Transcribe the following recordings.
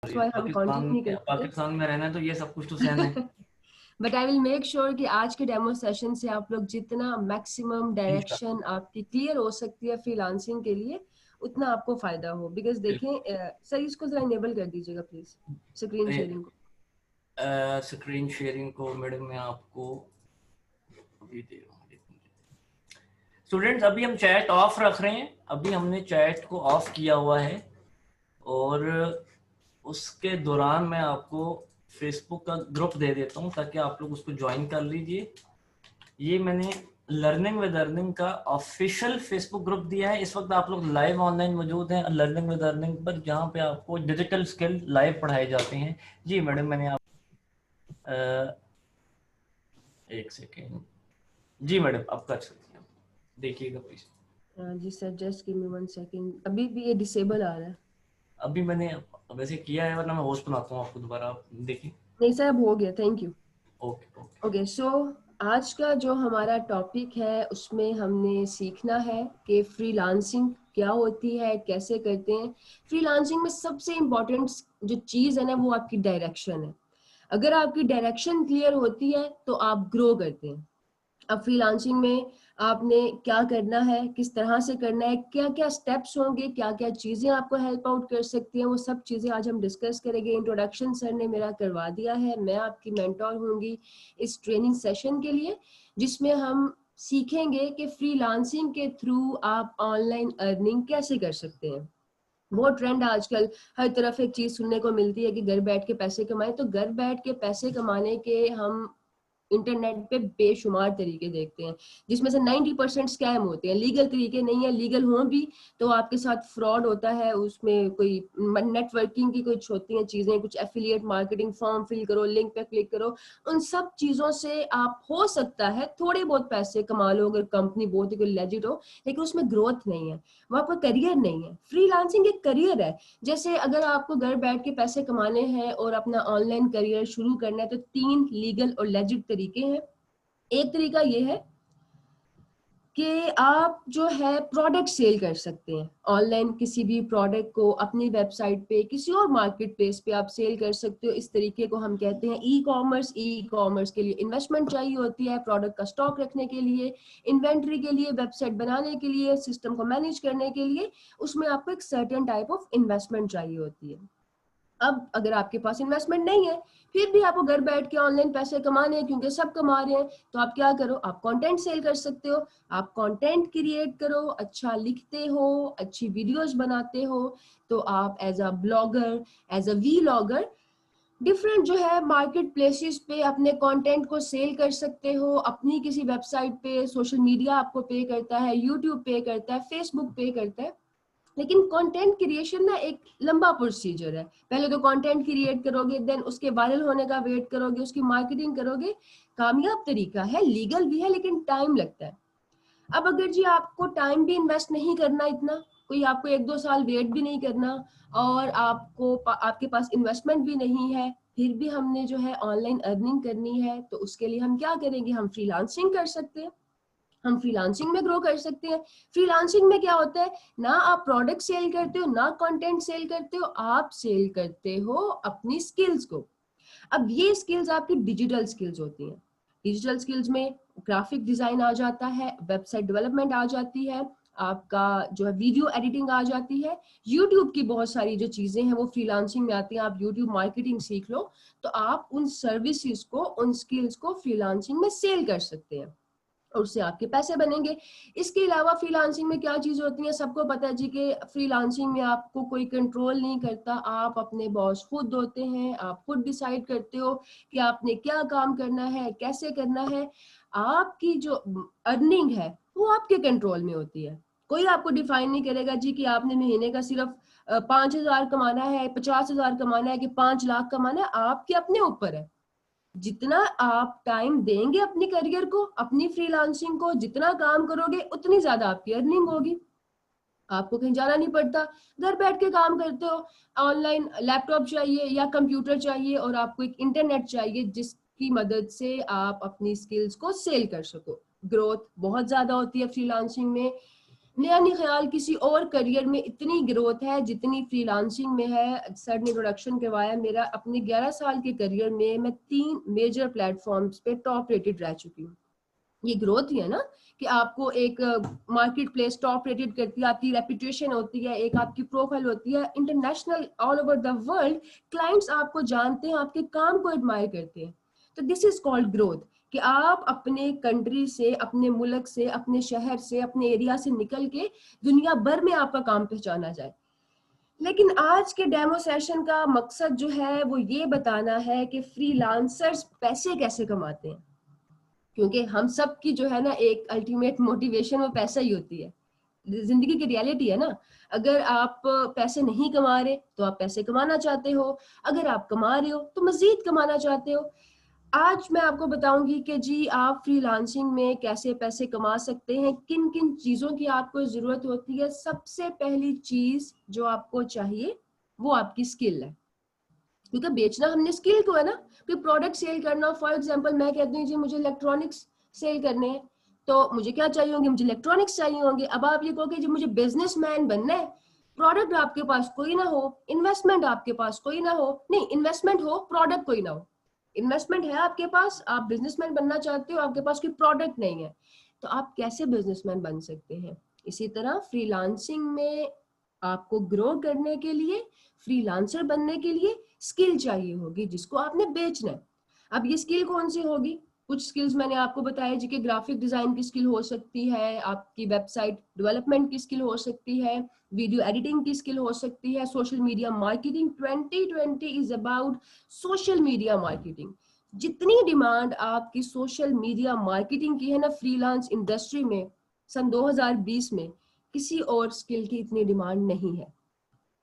हम कंटिन्यू करते हैं। पाकिस्तान में रहना है तो ये सब कुछ तो सहना है। But I will make sure कि आज के डेमो सेशन से आप लोग जितना मैक्सिमम डायरेक्शन आपकी क्लियर हो सकती है फ्रीलांसिंग के लिए, उतना आपको फायदा हो। बिकॉज देखें सर, इसको जरा इनेबल कर दीजिएगा प्लीज, स्क्रीन शेयरिंग को। स्क्रीन शेयरिंग को मैडम मैं आपको अभी दे रहा हूँ। स्टूडेंट्स अभी हम चैट ऑफ रख रहे हैं, अभी हमने चैट को ऑफ किया हुआ है और उसके दौरान मैं आपको फेसबुक का ग्रुप दे देता हूँ ताकि आप लोग उसको ज्वाइन कर लीजिए। ये मैंने लर्निंग विद अर्निंग का ऑफिशियल फेसबुक ग्रुप दिया है। इस वक्त आप लोग लाइव ऑनलाइन मौजूद हैं लर्निंग विद अर्निंग पर, जहाँ पे आपको डिजिटल स्किल लाइव पढ़ाए जाते हैं। जी मैडम मैंने आप एक सेकेंड। जी मैडम आप कर सकते हैं, देखिएगा प्लीज। जी sir, just give me 1 second. अभी भी ये डिसेबल आ रहा है। अभी मैंने वैसे किया है, वरना मैं होस्ट बनाता हूँ आपको दोबारा, आप देखिए। नहीं सर, अब हो गया, thank you. Okay okay. Okay so आज का जो हमारा टॉपिक है उसमें हमने सीखना है कि फ्रीलांसिंग क्या होती है, कैसे करते हैं। फ्रीलांसिंग में सबसे इम्पोर्टेंट जो चीज़ है ना, वो आपकी डायरेक्शन है। अगर आपकी डायरेक्शन क्लियर होती है तो आप ग्रो करते हैं। अब फ्रीलांसिंग में आपने क्या करना है, किस तरह से करना है, क्या क्या स्टेप्स होंगे, क्या क्या चीजें आपको हेल्प आउट कर सकती हैं, वो सब चीजें आज हम डिस्कस करेंगे। इंट्रोडक्शन सर ने मेरा करवा दिया है, मैं आपकी मेंटोर होंगी इस ट्रेनिंग सेशन के लिए, जिसमें हम सीखेंगे कि फ्रीलांसिंग के थ्रू आप ऑनलाइन अर्निंग कैसे कर सकते हैं। बहुत ट्रेंड आजकल, हर तरफ एक चीज सुनने को मिलती है कि घर बैठ के पैसे कमाएं। तो घर बैठ के पैसे कमाने के हम इंटरनेट पे बेशुमार तरीके देखते हैं, जिसमें से 90% स्कैम होते हैं, लीगल तरीके नहीं है। लीगल हो भी तो आपके साथ फ्रॉड होता है, उसमें कोई नेटवर्किंग की कुछ होती हैं चीजें, कुछ एफिलिएट मार्केटिंग, फॉर्म फिल करो, लिंक पे क्लिक करो, उन सब चीजों से आप हो सकता है थोड़े बहुत पैसे कमा लो अगर कंपनी बहुत ही कोई लेजिट हो, लेकिन उसमें ग्रोथ नहीं है, वो आपका करियर नहीं है। फ्रीलांसिंग एक करियर है। जैसे अगर आपको घर बैठ के पैसे कमाने हैं और अपना ऑनलाइन करियर शुरू करना है तो 3 लीगल और लेजिट तरीके हैं। एक तरीका ये है कि आप जो है प्रोडक्ट सेल कर सकते हैं ऑनलाइन, किसी भी प्रोडक्ट को अपनी वेबसाइट पे, किसी और मार्केट प्लेस पे आप सेल कर सकते हो। इस तरीके को हम कहते हैं ई कॉमर्स। ई कॉमर्स के लिए इन्वेस्टमेंट चाहिए होती है, प्रोडक्ट का स्टॉक रखने के लिए, इन्वेंट्री के लिए, वेबसाइट बनाने के लिए, सिस्टम को मैनेज करने के लिए, उसमें आपको एक सर्टेन टाइप ऑफ इन्वेस्टमेंट चाहिए होती है। अब अगर आपके पास इन्वेस्टमेंट नहीं है, फिर भी आपको घर बैठ के ऑनलाइन पैसे कमाने हैं, क्योंकि सब कमा रहे हैं, तो आप क्या करो, आप कंटेंट सेल कर सकते हो। आप कंटेंट क्रिएट करो, अच्छा लिखते हो, अच्छी वीडियोस बनाते हो, तो आप as a blogger, as a vlogger different जो है मार्केट प्लेसेस पे अपने कंटेंट को सेल कर सकते हो। अपनी किसी वेबसाइट पे सोशल मीडिया आपको पे करता है, यूट्यूब पे करता है, फेसबुक पे करता है। लेकिन कंटेंट क्रिएशन ना एक लंबा प्रोसीजर है। पहले तो कंटेंट क्रिएट करोगे, देन उसके वायरल होने का वेट करोगे, उसकी मार्केटिंग करोगे। कामयाब तरीका है, लीगल भी है, लेकिन टाइम लगता है। अब अगर जी आपको टाइम भी इन्वेस्ट नहीं करना इतना, कोई आपको 1-2 साल वेट भी नहीं करना, और आपको आपके पास इन्वेस्टमेंट भी नहीं है, फिर भी हमने जो है ऑनलाइन अर्निंग करनी है, तो उसके लिए हम क्या करेंगे, हम फ्रीलांसिंग कर सकते हैं। हम फ्रीलांसिंग में ग्रो कर सकते हैं। फ्रीलांसिंग में क्या होता है, ना आप प्रोडक्ट सेल करते हो, ना कंटेंट सेल करते हो, आप सेल करते हो अपनी स्किल्स को। अब ये स्किल्स आपकी डिजिटल स्किल्स होती हैं। डिजिटल स्किल्स में ग्राफिक डिजाइन आ जाता है, वेबसाइट डेवलपमेंट आ जाती है, आपका जो है वीडियो एडिटिंग आ जाती है, यूट्यूब की बहुत सारी जो चीजें हैं वो फ्रीलांसिंग में आती हैं। आप यूट्यूब मार्केटिंग सीख लो तो आप उन सर्विसेज को, उन स्किल्स को फ्रीलांसिंग में सेल कर सकते हैं और उससे आपके पैसे बनेंगे। इसके अलावा फ्रीलांसिंग में क्या चीज होती है, सबको पता है जी कि फ्रीलांसिंग में आपको कोई कंट्रोल नहीं करता, आप अपने बॉस खुद होते हैं, आप खुद डिसाइड करते हो कि आपने क्या काम करना है, कैसे करना है। आपकी जो अर्निंग है वो आपके कंट्रोल में होती है। कोई आपको डिफाइन नहीं करेगा जी कि आपने महीने का सिर्फ 5,000 कमाना है, 50,000 कमाना है कि 5 लाख कमाना है। आपके अपने ऊपर है। जितना आप टाइम देंगे अपनी करियर को, अपनी फ्रीलांसिंग को, जितना काम करोगे उतनी ज्यादा आपकी अर्निंग होगी। आपको कहीं जाना नहीं पड़ता, घर बैठ के काम करते हो। ऑनलाइन लैपटॉप चाहिए या कंप्यूटर चाहिए और आपको एक इंटरनेट चाहिए जिसकी मदद से आप अपनी स्किल्स को सेल कर सको। ग्रोथ बहुत ज्यादा होती है फ्रीलांसिंग में। नया नहीं ख्याल किसी और करियर में इतनी ग्रोथ है जितनी फ्रीलांसिंग में है। सर ने इंट्रोडक्शन करवाया, मेरा अपने 11 साल के करियर में मैं 3 मेजर प्लेटफॉर्म्स पे टॉप रेटेड रह चुकी हूँ। ये ग्रोथ ही है ना, कि आपको एक मार्केट प्लेस टॉप रेटेड करती है, आपकी रेपुटेशन होती है, एक आपकी प्रोफाइल होती है international, all over the world clients आपको जानते हैं, आपके काम को एडमायर करते हैं। तो दिस इज कॉल्ड ग्रोथ, कि आप अपने कंट्री से, अपने मुल्क से, अपने शहर से, अपने एरिया से निकल के दुनिया भर में आपका काम पहचाना जाए। लेकिन आज के डेमो सेशन का मकसद जो है वो ये बताना है कि फ्रीलांसर्स पैसे कैसे कमाते हैं, क्योंकि हम सब की जो है ना एक अल्टीमेट मोटिवेशन वो पैसा ही होती है, जिंदगी की रियलिटी है ना। अगर आप पैसे नहीं कमा रहे तो आप पैसे कमाना चाहते हो, अगर आप कमा रहे हो तो मजीद कमाना चाहते हो। आज मैं आपको बताऊंगी कि जी आप फ्रीलांसिंग में कैसे पैसे कमा सकते हैं, किन किन चीजों की आपको जरूरत होती है। सबसे पहली चीज जो आपको चाहिए वो आपकी स्किल है, क्योंकि बेचना हमने स्किल को है ना। कोई प्रोडक्ट सेल करना, फॉर एग्जांपल मैं कहती हूँ जी मुझे इलेक्ट्रॉनिक्स सेल करने हैं, तो मुझे क्या चाहिए होंगे, मुझे इलेक्ट्रॉनिक्स चाहिए होंगे। अब आप ये कहोगे जी मुझे बिजनेसमैन बनना है, प्रोडक्ट आपके पास कोई ना हो, इन्वेस्टमेंट आपके पास कोई ना हो, नहीं इन्वेस्टमेंट हो प्रोडक्ट कोई ना हो। इन्वेस्टमेंट है आपके पास, आप बिजनेसमैन बनना चाहते हो, आपके पास कोई प्रोडक्ट नहीं है, तो आप कैसे बिजनेसमैन बन सकते हैं। इसी तरह फ्रीलांसिंग में आपको ग्रो करने के लिए, फ्रीलांसर बनने के लिए स्किल चाहिए होगी जिसको आपने बेचना है। अब ये स्किल कौन सी होगी, कुछ स्किल्स मैंने आपको बताया जी कि ग्राफिक डिजाइन की स्किल हो सकती है, आपकी वेबसाइट डेवलपमेंट की स्किल हो सकती है, वीडियो एडिटिंग की स्किल हो सकती है, social media marketing. 2020 is about social media marketing. जितनी डिमांड आपकी सोशल मीडिया मार्केटिंग की है ना फ्रीलांस इंडस्ट्री में, सन 2020 में किसी और स्किल की इतनी डिमांड नहीं है।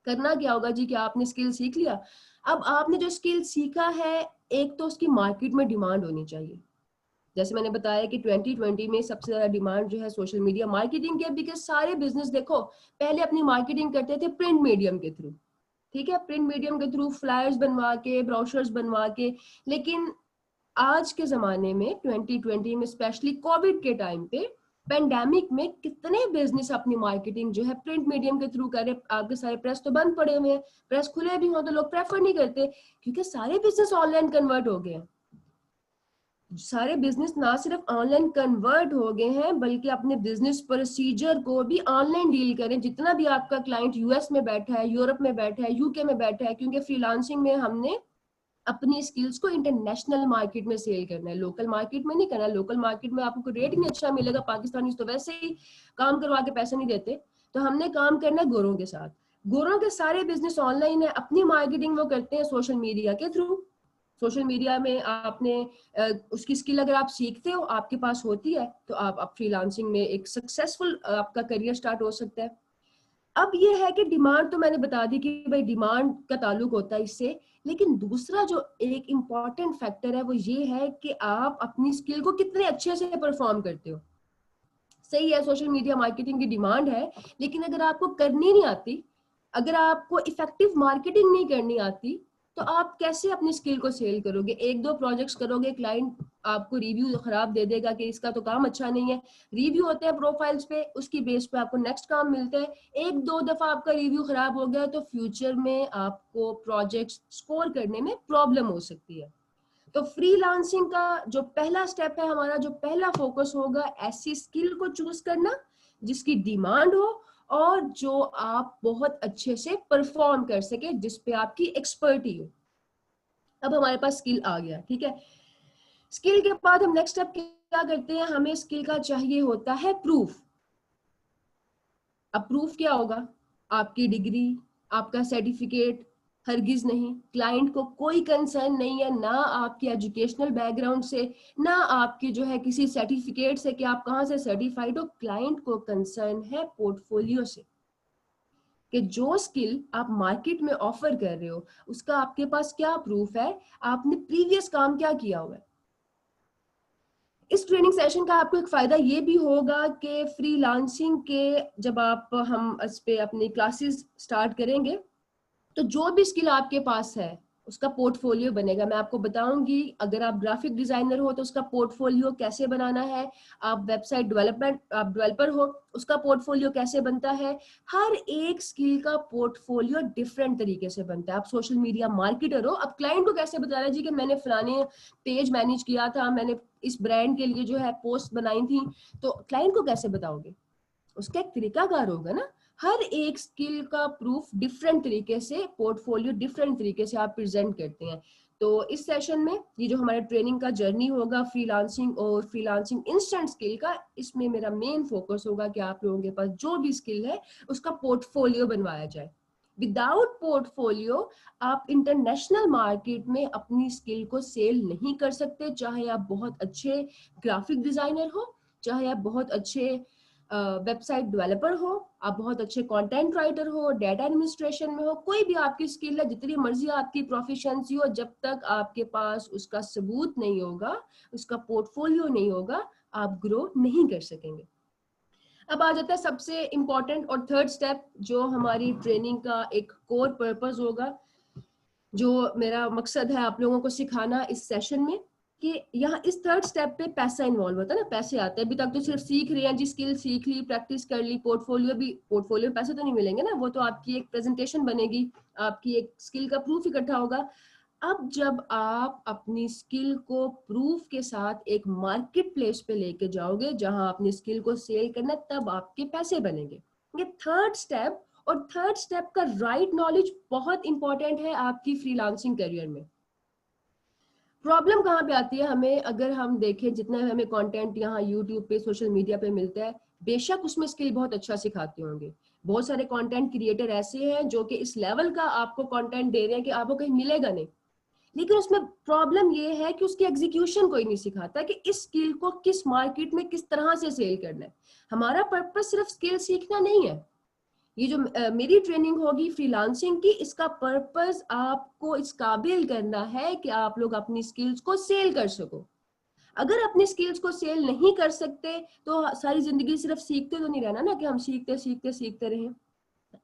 करना क्या होगा जी कि आपने स्किल सीख लिया, अब आपने जो स्किल सीखा है एक तो उसकी मार्केट में डिमांड होनी चाहिए। जैसे मैंने बताया कि 2020 में सबसे ज्यादा डिमांड जो है सोशल मीडिया मार्केटिंग के, बिकॉज सारे बिजनेस देखो पहले अपनी मार्केटिंग करते थे प्रिंट मीडियम के थ्रू, ठीक है, प्रिंट मीडियम के थ्रू फ्लायर्स बनवा के, ब्रोशर्स बनवा के। लेकिन आज के जमाने में 2020 में स्पेशली कोविड के टाइम पे, पेंडेमिक में कितने बिजनेस अपनी मार्केटिंग जो है प्रिंट मीडियम के थ्रू करे। आपके सारे प्रेस तो बंद पड़े हुए हैं, प्रेस खुले भी हो तो लोग प्रेफर नहीं करते, क्योंकि सारे बिजनेस ऑनलाइन कन्वर्ट हो गए हैं। सारे बिजनेस ना सिर्फ ऑनलाइन कन्वर्ट हो गए हैं बल्कि अपने बिजनेस प्रोसीजर को भी ऑनलाइन डील करें। जितना भी आपका क्लाइंट यूएस में बैठा है, यूरोप में बैठा है, यूके में बैठा है, क्योंकि फ्रीलांसिंग में हमने अपनी स्किल्स को इंटरनेशनल मार्केट में सेल करना है, लोकल मार्केट में नहीं करना। लोकल मार्केट में आपको रेट नहीं अच्छा मिलेगा, पाकिस्तानी तो वैसे ही काम करवा के पैसे नहीं देते। तो हमने काम करना है गोरों के साथ। गोरों के सारे बिजनेस ऑनलाइन है, अपनी मार्केटिंग वो करते हैं सोशल मीडिया के थ्रू। सोशल मीडिया में आपने उसकी स्किल अगर आप सीखते हो, आपके पास होती है, तो आप फ्रीलांसिंग में एक सक्सेसफुल आपका करियर स्टार्ट हो सकता है। अब ये है कि डिमांड तो मैंने बता दी कि भाई डिमांड का ताल्लुक होता है इससे, लेकिन दूसरा जो एक इम्पॉर्टेंट फैक्टर है वो ये है कि आप अपनी स्किल को कितने अच्छे से परफॉर्म करते हो। सही है, सोशल मीडिया मार्केटिंग की डिमांड है, लेकिन अगर आपको करनी नहीं आती, अगर आपको इफेक्टिव मार्केटिंग नहीं करनी आती, तो आप कैसे अपनी स्किल को सेल करोगे। एक दो प्रोजेक्ट्स करोगे, क्लाइंट आपको रिव्यू खराब दे देगा कि इसका तो काम अच्छा नहीं है। रिव्यू होते हैं प्रोफाइल्स पे, उसकी बेस पे आपको नेक्स्ट काम मिलता है। एक दो दफा आपका रिव्यू खराब हो गया तो फ्यूचर में आपको प्रोजेक्ट्स स्कोर करने में प्रॉब्लम हो सकती है। तो फ्रीलांसिंग का जो पहला स्टेप है, हमारा जो पहला फोकस होगा, ऐसी स्किल को चूज करना जिसकी डिमांड हो और जो आप बहुत अच्छे से परफॉर्म कर सके, जिसपे आपकी एक्सपर्टी हो। अब हमारे पास स्किल आ गया, ठीक है। स्किल के बाद हम नेक्स्ट स्टेप क्या करते हैं, हमें स्किल का चाहिए होता है प्रूफ। अब प्रूफ क्या होगा, आपकी डिग्री, आपका सर्टिफिकेट, हरगिज नहीं। क्लाइंट को कोई कंसर्न नहीं है ना आपकी एजुकेशनल बैकग्राउंड से, ना आपकी जो है किसी सर्टिफिकेट से कि आप कहाँ से सर्टिफाइड हो। क्लाइंट को कंसर्न है पोर्टफोलियो से, कि जो स्किल आप मार्केट में ऑफर कर रहे हो उसका आपके पास क्या प्रूफ है, आपने प्रीवियस काम क्या किया हुआ है। इस ट्रेनिंग सेशन का आपको एक फायदा ये भी होगा कि फ्रीलांसिंग के जब हम इस पे अपनी क्लासेस स्टार्ट करेंगे, तो जो भी स्किल आपके पास है उसका पोर्टफोलियो बनेगा। मैं आपको बताऊंगी, अगर आप ग्राफिक डिजाइनर हो तो उसका पोर्टफोलियो कैसे बनाना है, आप वेबसाइट डेवलपर हो उसका पोर्टफोलियो कैसे बनता है। हर एक स्किल का पोर्टफोलियो डिफरेंट तरीके से बनता है। आप सोशल मीडिया मार्केटर हो, अब क्लाइंट को कैसे बताना है जी कि मैंने फलाने पेज मैनेज किया था, मैंने इस ब्रांड के लिए जो है पोस्ट बनाई थी, तो क्लाइंट को कैसे बताओगे? उसका एक तरीकाकार होगा ना। हर एक स्किल का प्रूफ डिफरेंट तरीके से, पोर्टफोलियो डिफरेंट तरीके से आप प्रेजेंट करते हैं। तो इस सेशन में ये जो हमारे ट्रेनिंग का जर्नी होगा फ्रीलांसिंग और फ्रीलांसिंग इंस्टेंट स्किल का, इसमें मेरा मेन फोकस होगा कि आप लोगों के पास जो भी स्किल है उसका पोर्टफोलियो बनवाया जाए। विदाउट पोर्टफोलियो आप इंटरनेशनल मार्केट में अपनी स्किल को सेल नहीं कर सकते, चाहे आप बहुत अच्छे ग्राफिक डिजाइनर हो, चाहे आप बहुत अच्छे वेबसाइट डेवलपर हो, आप बहुत अच्छे कंटेंट राइटर हो, डेटा एडमिनिस्ट्रेशन में हो, कोई भी आपकी स्किल है, जितनी मर्जी आपकी प्रोफिशिएंसी हो, जब तक आपके पास उसका सबूत नहीं होगा, उसका पोर्टफोलियो नहीं होगा, आप ग्रो नहीं कर सकेंगे। अब आ जाता है सबसे इंपॉर्टेंट और थर्ड स्टेप, जो हमारी ट्रेनिंग का एक कोर पर्पस होगा, जो मेरा मकसद है आप लोगों को सिखाना इस सेशन में, कि यहाँ इस थर्ड स्टेप पे पैसा इन्वॉल्व होता है ना, पैसे आते हैं। अभी तक तो सिर्फ सीख रहे हैं जी, स्किल सीख ली, प्रैक्टिस कर ली, पोर्टफोलियो पैसे तो नहीं मिलेंगे ना, वो तो आपकी एक प्रेजेंटेशन बनेगी, आपकी एक स्किल का प्रूफ इकट्ठा होगा। अब जब आप अपनी स्किल को प्रूफ के साथ एक मार्केट प्लेस पे लेके जाओगे जहां अपनी स्किल को सेल करना, तब आपके पैसे बनेंगे। ये थर्ड स्टेप, और थर्ड स्टेप का राइट नॉलेज बहुत इंपॉर्टेंट है आपकी फ्रीलांसिंग करियर में। प्रॉब्लम कहाँ पे आती है हमें, अगर हम देखें जितना हमें कंटेंट यहाँ यूट्यूब पे सोशल मीडिया पे मिलता है, बेशक उसमें स्किल बहुत अच्छा सिखाते होंगे, बहुत सारे कंटेंट क्रिएटर ऐसे हैं जो कि इस लेवल का आपको कंटेंट दे रहे हैं कि आपको कहीं मिलेगा नहीं, लेकिन उसमें प्रॉब्लम ये है कि उसकी एग्जीक्यूशन कोई नहीं सिखाता कि इस स्किल को किस मार्केट में किस तरह से सेल करना है। हमारा पर्पस सिर्फ स्किल सीखना नहीं है। ये जो मेरी ट्रेनिंग होगी फ्रीलांसिंग की, इसका पर्पस आपको इस काबिल करना है कि आप लोग अपनी स्किल्स को सेल कर सको। अगर अपनी स्किल्स को सेल नहीं कर सकते तो सारी जिंदगी सिर्फ सीखते तो नहीं रहना ना, कि हम सीखते सीखते सीखते रहें।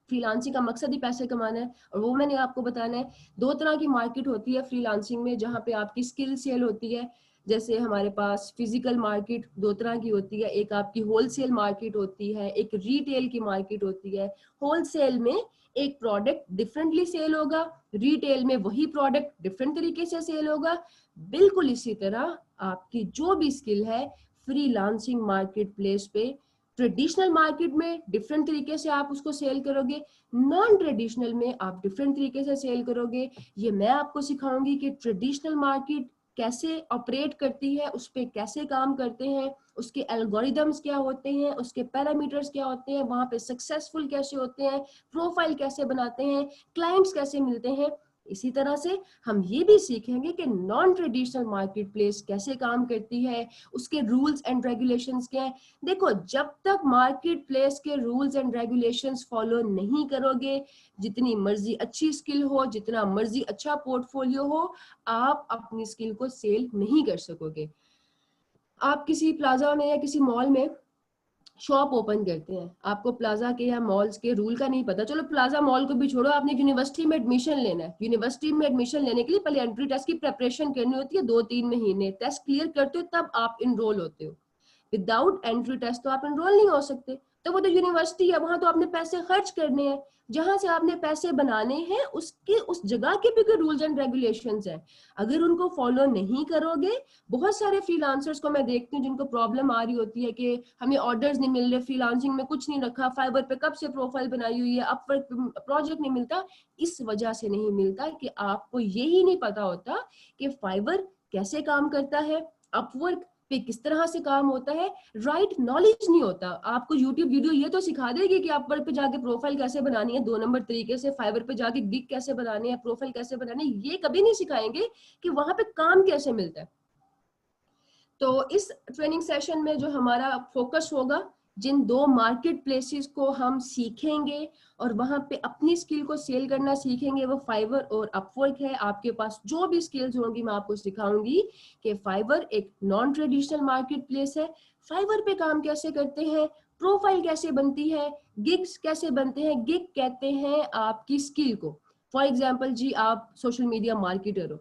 फ्रीलांसिंग का मकसद ही पैसे कमाना है, और वो मैंने आपको बताना है। दो तरह की मार्केट होती है फ्रीलांसिंग में, जहाँ पे आपकी स्किल सेल होती है। जैसे हमारे पास फिजिकल मार्केट दो तरह की होती है, एक आपकी होलसेल मार्केट होती है, एक रिटेल की मार्केट होती है। होलसेल में एक प्रोडक्ट डिफरेंटली सेल होगा, रिटेल में वही प्रोडक्ट डिफरेंट तरीके से सेल होगा। बिल्कुल इसी तरह आपकी जो भी स्किल है फ्रीलांसिंग मार्केट प्लेस पे, ट्रेडिशनल मार्केट में डिफरेंट तरीके से आप उसको सेल करोगे, नॉन ट्रेडिशनल में आप डिफरेंट तरीके से सेल करोगे। ये मैं आपको सिखाऊंगी कि ट्रेडिशनल मार्केट कैसे ऑपरेट करती है, उस पर कैसे काम करते हैं, उसके एल्गोरिदम्स क्या होते हैं, उसके पैरामीटर्स क्या होते हैं, वहां पे सक्सेसफुल कैसे होते हैं, प्रोफाइल कैसे बनाते हैं, क्लाइंट्स कैसे मिलते हैं। इसी तरह से हम ये भी सीखेंगे कि नॉन ट्रेडिशनल मार्केट प्लेस कैसे काम करती है, उसके रूल्स एंड रेगुलेशंस क्या है। देखो, जब तक मार्केट प्लेस के रूल्स एंड रेगुलेशंस फॉलो नहीं करोगे, जितनी मर्जी अच्छी स्किल हो, जितना मर्जी अच्छा पोर्टफोलियो हो, आप अपनी स्किल को सेल नहीं कर सकोगे। आप किसी प्लाजा में या किसी मॉल में शॉप ओपन करते हैं, आपको प्लाजा के या मॉल्स के रूल का नहीं पता, चलो प्लाजा मॉल को भी छोड़ो, आपने यूनिवर्सिटी में एडमिशन लेना है। यूनिवर्सिटी में एडमिशन लेने के लिए पहले एंट्री टेस्ट की प्रेपरेशन करनी होती है, 2-3 महीने टेस्ट क्लियर करते हो तब आप इनरोल होते हो। विदाउट एंट्री टेस्ट तो आप एनरोल नहीं हो सकते। तो वो तो यूनिवर्सिटी है, वहां तो आपने पैसे खर्च करने हैं, जहां से आपने पैसे बनाने हैं उसके उस जगह के भी कोई रूल्स एंड रेगुलेशंस हैं। अगर उनको फॉलो नहीं करोगे, बहुत सारे फ्रीलांसर्स को मैं देखती हूँ जिनको प्रॉब्लम आ रही होती है कि हमें ऑर्डर्स नहीं मिल रहे, फ्रीलांसिंग में कुछ नहीं रखा, फाइवर पे कब से प्रोफाइल बनाई हुई है, अपवर्क प्रोजेक्ट नहीं मिलता। इस वजह से नहीं मिलता कि आपको यही नहीं पता होता कि फाइवर कैसे काम करता है, अपवर्क पे किस तरह से काम होता है, राइट नॉलेज नहीं होता। आपको यूट्यूब वीडियो ये तो सिखा देगी कि आप वर्क पे जाके प्रोफाइल कैसे बनानी है 2 नंबर तरीके से, फाइवर पे जाके गिग कैसे बनानी है, प्रोफाइल कैसे बनानी है, ये कभी नहीं सिखाएंगे कि वहां पे काम कैसे मिलता है। तो इस ट्रेनिंग सेशन में जो हमारा फोकस होगा, जिन 2 मार्केट प्लेसेस को हम सीखेंगे और वहां पे अपनी स्किल को सेल करना सीखेंगे, वो फाइवर और अपवर्क है। आपके पास जो भी स्किल्स होंगी मैं आपको सिखाऊंगी कि फाइवर एक नॉन ट्रेडिशनल मार्केट प्लेस है, फाइवर पे काम कैसे करते हैं, प्रोफाइल कैसे बनती है, गिग्स कैसे बनते हैं। गिग कहते हैं आपकी स्किल को, फॉर एग्जाम्पल जी, आप सोशल मीडिया मार्केटर हो,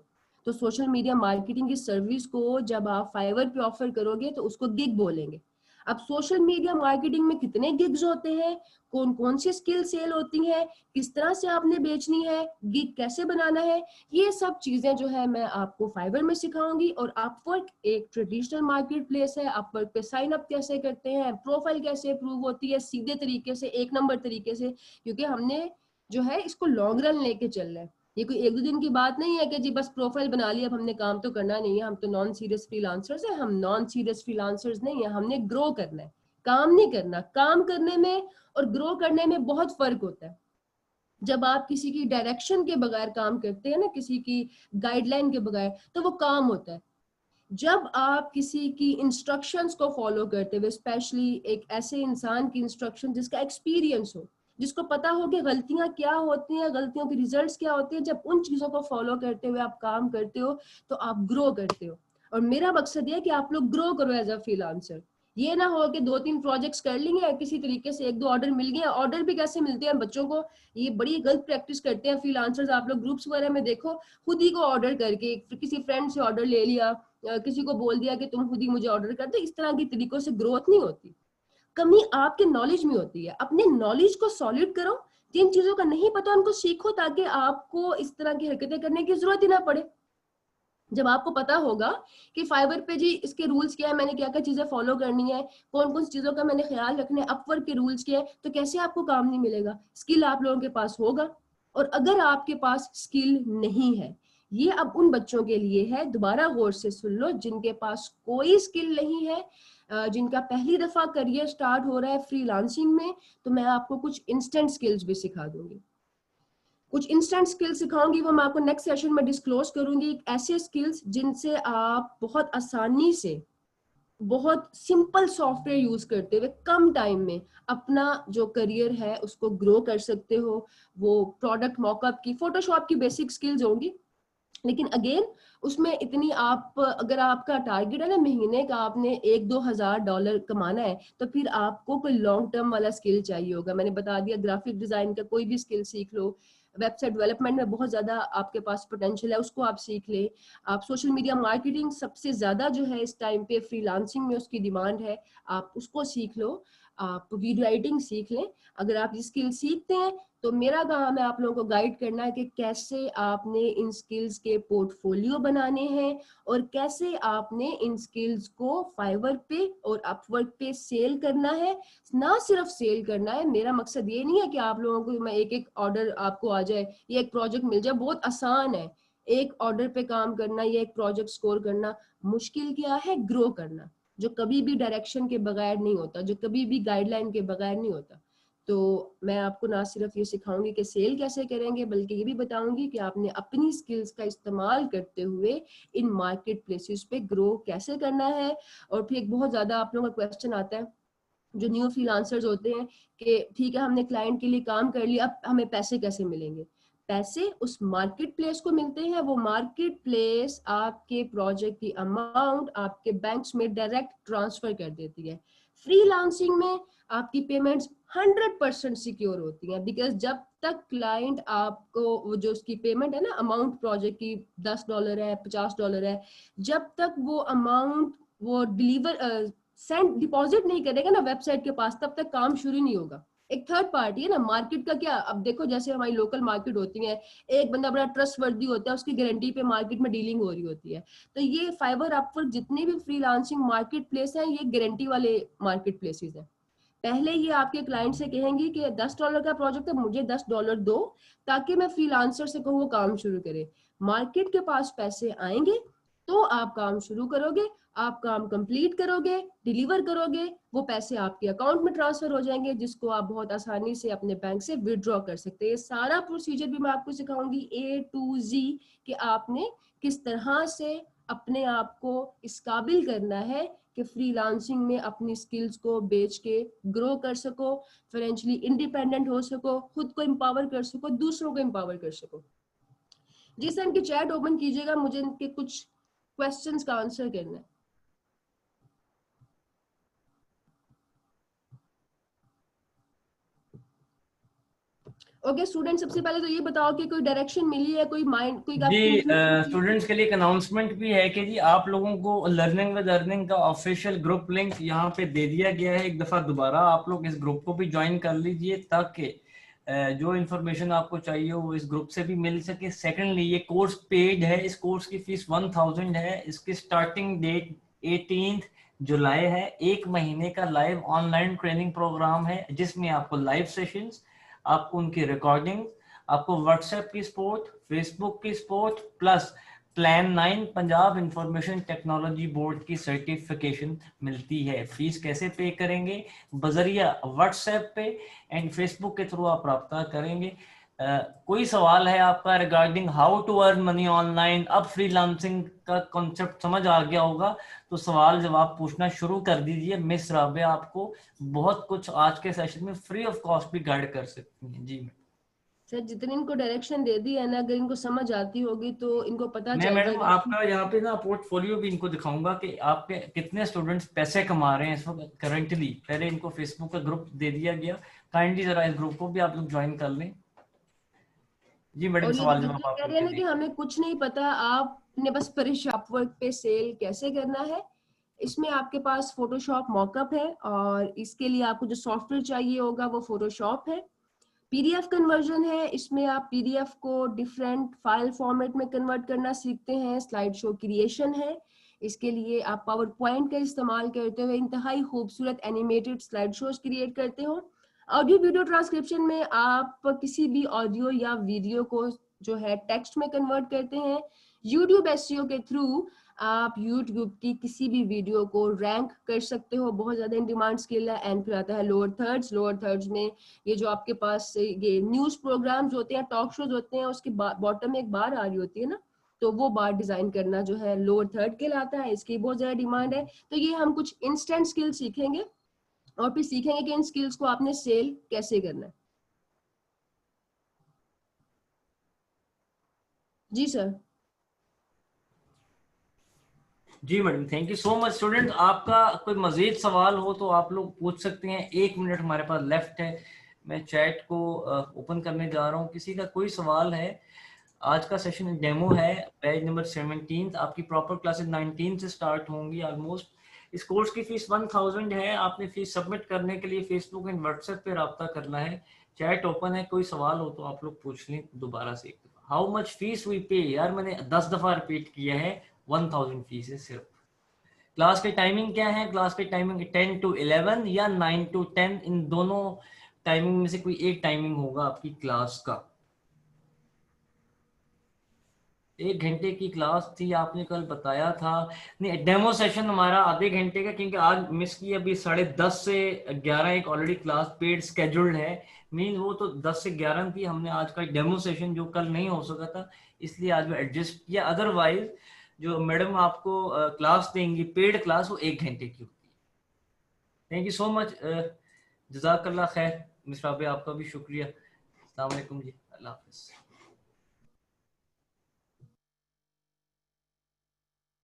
तो सोशल मीडिया मार्केटिंग की सर्विस को जब आप फाइवर पे ऑफर करोगे तो उसको गिग बोलेंगे। अब सोशल मीडिया मार्केटिंग में कितने गिग्स होते हैं, कौन कौन सी स्किल सेल होती है, किस तरह से आपने बेचनी है, गिग कैसे बनाना है, ये सब चीजें जो है मैं आपको फाइवर में सिखाऊंगी। और अपवर्क एक ट्रेडिशनल मार्केट प्लेस है, अपवर्क पे साइन अप कैसे करते हैं, प्रोफाइल कैसे अप्रूव होती है सीधे तरीके से, एक नंबर तरीके से, क्योंकि हमने जो है इसको लॉन्ग रन लेके चल रहा है। ये कोई एक दो दिन की बात नहीं है कि जी बस प्रोफाइल बना लिया, अब हमने काम तो करना नहीं है, हम तो नॉन सीरियस फ्रीलांसर्स है। हम नॉन सीरियस फ्रीलांसर्स नहीं है, हमने ग्रो करना है, काम नहीं करना। काम करने में और ग्रो करने में बहुत फर्क होता है। जब आप किसी की डायरेक्शन के बगैर काम करते हैं ना, किसी की गाइडलाइन के बगैर, तो वो काम होता है। जब आप किसी की इंस्ट्रक्शंस को फॉलो करते हुए, स्पेशली एक ऐसे इंसान की इंस्ट्रक्शन जिसका एक्सपीरियंस हो, जिसको पता हो कि गलतियां क्या होती हैं, गलतियों के रिजल्ट्स क्या होते हैं, जब उन चीजों को फॉलो करते हुए आप काम करते हो तो आप ग्रो करते हो। और मेरा मकसद ये है कि आप लोग ग्रो करो एज अ फ्रीलांसर। ये ना हो कि 2-3 प्रोजेक्ट्स कर लेंगे, किसी तरीके से 1-2 ऑर्डर मिल गए। ऑर्डर भी कैसे मिलते हैं बच्चों को, ये बड़ी गलत प्रैक्टिस करते हैं फ्रीलांसर्स। आप लोग ग्रुप्स वगैरह में देखो, खुद ही को ऑर्डर करके किसी फ्रेंड से ऑर्डर ले लिया, किसी को बोल दिया कि तुम खुद ही मुझे ऑर्डर कर दो। इस तरह की तरीकों से ग्रोथ नहीं होती। कमी आपके नॉलेज में होती है। अपने नॉलेज को सॉलिड करो, जिन चीजों का नहीं पता उनको सीखो, ताकि आपको इस तरह की हरकतें करने की जरूरत ही ना पड़े। जब आपको पता होगा कि फाइवर पे जी इसके रूल्स क्या है, मैंने क्या क्या चीजें फॉलो करनी है, कौन कौन सी चीजों का मैंने ख्याल रखना है, अपवर्क के रूल्स क्या है, तो कैसे आपको काम नहीं मिलेगा। स्किल आप लोगों के पास होगा। और अगर आपके पास स्किल नहीं है, ये अब उन बच्चों के लिए है, दोबारा गौर से सुन लो, जिनके पास कोई स्किल नहीं है, जिनका पहली दफा करियर स्टार्ट हो रहा है फ्रीलांसिंग में, तो मैं आपको कुछ इंस्टेंट स्किल्स भी सिखा दूंगी। कुछ इंस्टेंट स्किल्स सिखाऊंगी, वो मैं आपको नेक्स्ट सेशन में डिस्क्लोज करूंगी। ऐसे स्किल्स जिनसे आप बहुत आसानी से, बहुत सिंपल सॉफ्टवेयर यूज करते हुए कम टाइम में अपना जो करियर है उसको ग्रो कर सकते हो। वो प्रोडक्ट मॉकअप की, फोटोशॉप की बेसिक स्किल्स होंगी, लेकिन अगेन उसमें इतनी आप, अगर आपका टारगेट है ना महीने का आपने $1-2 हज़ार कमाना है, तो फिर आपको कोई लॉन्ग टर्म वाला स्किल चाहिए होगा। मैंने बता दिया, ग्राफिक डिजाइन का कोई भी स्किल सीख लो, वेबसाइट डेवलपमेंट में बहुत ज्यादा आपके पास पोटेंशियल है, उसको आप सीख ले। आप सोशल मीडिया मार्केटिंग सबसे ज्यादा जो है इस टाइम पे फ्रीलांसिंग में उसकी डिमांड है, आप उसको सीख लो। आप वीडियो एडिटिंग सीख लें। अगर आप ये स्किल सीखते हैं तो मेरा काम है आप लोगों को गाइड करना है कि कैसे आपने इन स्किल्स के पोर्टफोलियो बनाने हैं और कैसे आपने इन स्किल्स को फाइवर पे और अपवर्क पे सेल करना है। ना सिर्फ सेल करना है, मेरा मकसद ये नहीं है कि आप लोगों को मैं एक एक ऑर्डर आपको आ जाए या एक प्रोजेक्ट मिल जाए। बहुत आसान है एक ऑर्डर पे काम करना या एक प्रोजेक्ट स्कोर करना। मुश्किल क्या है, ग्रो करना, जो कभी भी डायरेक्शन के बगैर नहीं होता, जो कभी भी गाइडलाइन के बगैर नहीं होता। तो मैं आपको ना सिर्फ ये सिखाऊंगी कि सेल कैसे करेंगे, बल्कि ये भी बताऊंगी कि आपने अपनी स्किल्स का इस्तेमाल करते हुए इन मार्केट प्लेसेस पे ग्रो कैसे करना है। और फिर एक बहुत ज्यादा आप लोगों का क्वेश्चन आता है जो न्यू फ्रीलांसर्स होते हैं कि ठीक है हमने क्लाइंट के लिए काम कर लिया, अब हमें पैसे कैसे मिलेंगे। पैसे उस मार्केट प्लेस को मिलते हैं। वो मार्केट प्लेस आपके प्रोजेक्ट की अमाउंट आपके बैंक्स में डायरेक्ट ट्रांसफर कर देती है। फ्रीलांसिंग में आपकी पेमेंट्स 100% सिक्योर होती हैं, बिकॉज जब तक क्लाइंट आपको जो उसकी पेमेंट है ना, अमाउंट प्रोजेक्ट की $10 है, $50 है, जब तक वो अमाउंट वो डिलीवर सेंड डिपॉजिट नहीं करेगा ना वेबसाइट के पास, तब तक काम शुरू नहीं होगा। एक थर्ड पार्टी है ना मार्केट का। क्या अब देखो, जैसे हमारी लोकल मार्केट होती है, एक बंदा बड़ा ट्रस्ट वर्दी होता है, उसकी गारंटी पे मार्केट में डीलिंग हो रही होती है। तो ये फाइवर अपवर्क जितने भी फ्रीलांसिंग मार्केट प्लेस हैं, ये गारंटी वाले मार्केट प्लेसेस हैं। पहले ये आपके क्लाइंट से कहेंगे कि $10 का प्रोजेक्ट है, मुझे $10 दो, ताकि मैं फ्रीलांसर से कहूँ वो काम शुरू करे। मार्केट के पास पैसे आएंगे तो आप काम शुरू करोगे, आप काम कंप्लीट करोगे, डिलीवर करोगे, वो पैसे आपके अकाउंट में ट्रांसफर हो जाएंगे, जिसको आप बहुत आसानी से अपने बैंक से विड्रॉ कर सकते हैं। ये सारा प्रोसीजर भी मैं आपको सिखाऊंगी A to Z, कि आपने किस तरह से अपने आप को इस काबिल करना है कि फ्रीलांसिंग में अपनी स्किल्स को बेच के ग्रो कर सको, फाइनेंशियली इंडिपेंडेंट हो सको, खुद को एम्पावर कर सको, दूसरों को एम्पावर कर सको। जी सर, इनकी चैट ओपन कीजिएगा, मुझे इनके कुछ क्वेश्चंस का आंसर करना है। ओके स्टूडेंट, सबसे पहले तो ये बताओ कि कोई डायरेक्शन मिली है, कोई माइंड, कोई जी आपको स्टूडेंट्स के लिए एक अनाउंसमेंट भी है कि जी आप लोगों को लर्निंग विद अर्निंग का ऑफिशियल ग्रुप लिंक यहाँ पे दे दिया गया है। एक दफ़ा दोबारा आप लोग इस ग्रुप को भी ज्वाइन कर लीजिए ताकि जो इन्फॉर्मेशन आपको चाहिए वो इस ग्रुप से भी मिल सके। सेकेंडली, ये कोर्स पेड है, इस कोर्स की फीस 1000 है। इसकी स्टार्टिंग डेट 18 जुलाई है। 1 महीने का लाइव ऑनलाइन ट्रेनिंग प्रोग्राम है जिसमें आपको लाइव सेशंस, आपको उनकी रिकॉर्डिंग, आपको व्हाट्सएप की सपोर्ट, फेसबुक की support, plus plan 9 Punjab information technology board की सर्टिफिकेशन मिलती है। फीस कैसे पे करेंगे? बजरिया व्हाट्सएप पे एंड फेसबुक के थ्रू आप रब्ता करेंगे। कोई सवाल है आपका regarding how to earn money online? अब फ्रीलांसिंग का कॉन्सेप्ट समझ आ गया होगा तो सवाल जवाब पूछना शुरू कर दीजिए। मिस राबिया आपको बहुत कुछ आज के सेशन में फ्री ऑफ कॉस्ट भी गाइड कर सकती हैं। जी सर, जितनी इनको डायरेक्शन दे दी है ना, अगर इनको समझ आती होगी तो इनको पता मैं चल मैडम जाएगा कि आपका यहाँ पे ना पोर्टफोलियो भी इनको दिखाऊंगा कि आपके कितने स्टूडेंट्स पैसे कमा रहे हैं इस वक्त करंटली। पहले इनको फेसबुक का ग्रुप दे दिया गया, काइंडली जरा इस ग्रुप को भी आप लोग ज्वाइन कर लें। जी मैडम, और ये जो सवाल बच्चे जवाब आप कह रहे लोग हैं के ना कि दें। हमें कुछ नहीं पता, आपने बस परेशान अपवर्क पे सेल कैसे करना है। इसमें आपके पास फोटोशॉप मॉकअप है और इसके लिए आपको जो सॉफ्टवेयर चाहिए होगा वो फोटोशॉप है। पीडीएफ कन्वर्जन है, इसमें आप पीडीएफ को डिफरेंट फाइल फॉर्मेट में कन्वर्ट करना सीखते हैं। स्लाइड शो क्रिएशन है, इसके लिए आप पावर पॉइंट का इस्तेमाल करते हुए इंतहाई खूबसूरत एनिमेटेड स्लाइड शोज क्रिएट करते हो। ऑडियो वीडियो ट्रांसक्रिप्शन में आप किसी भी ऑडियो या वीडियो को जो है टेक्स्ट में कन्वर्ट करते हैं। यूट्यूब एसईओ के थ्रू आप यूट्यूब की किसी भी वीडियो को रैंक कर सकते हो, बहुत ज्यादा इन डिमांड स्किल है। एंड फिर आता है लोअर थर्ड्स। लोअर थर्ड्स में ये जो आपके पास ये न्यूज प्रोग्राम्स होते हैं, टॉक शोज होते हैं, उसके बॉटम में एक बार आ रही होती है ना, तो वो बार डिजाइन करना जो है लोअर थर्ड कहलाता है। इसकी बहुत ज्यादा डिमांड है। तो ये हम कुछ इंस्टेंट स्किल सीखेंगे और फिर सीखेंगे कि इन स्किल्स को आपने सेल कैसे करना है। जी सर। जी madam, thank you so much. Student आपका कोई मजीद सवाल हो तो आप लोग पूछ सकते हैं। 1 मिनट हमारे पास लेफ्ट है। मैं चैट को ओपन करने जा रहा हूँ। किसी का कोई सवाल है? आज का सेशन डेमो है, बैच नंबर 17। आपकी प्रॉपर क्लासेस 19 से स्टार्ट होंगी ऑलमोस्ट। इस कोर्स की फीस 1000 है। आपने फीस सबमिट करने के लिए फेसबुक एंड व्हाट्सएप पे रब्ता करना है। चैट ओपन है, कोई सवाल हो तो आप लोग पूछ लें दोबारा से एक दफा। हाउ मच फीस वी पे? यार मैंने 10 दफा रिपीट किया है, 1000 फीस है सिर्फ। क्लास के टाइमिंग क्या है? क्लास के टाइमिंग 10 to 11 या 9 to 10, इन दोनों टाइमिंग में से कोई एक टाइमिंग होगा आपकी क्लास का। 1 घंटे की क्लास थी, आपने कल बताया था। नहीं, डेमो सेशन हमारा आधे घंटे का, क्योंकि आज मिस की। अभी 10:30 से 11 एक ऑलरेडी क्लास पेड स्केड्यूल्ड है। मीन वो तो 10 से 11 थी। हमने आज का डेमो सेशन जो कल नहीं हो सका था, इसलिए आज वो एडजस्ट किया। अदरवाइज जो मैडम आपको क्लास देंगी पेड क्लास, वो 1 घंटे की होती है। Thank you so much. जज़ाकल्लाह खैर। मिस राबे आपका भी शुक्रिया। अस्सलाम वालेकुम जी, अल्लाह हाफिज़।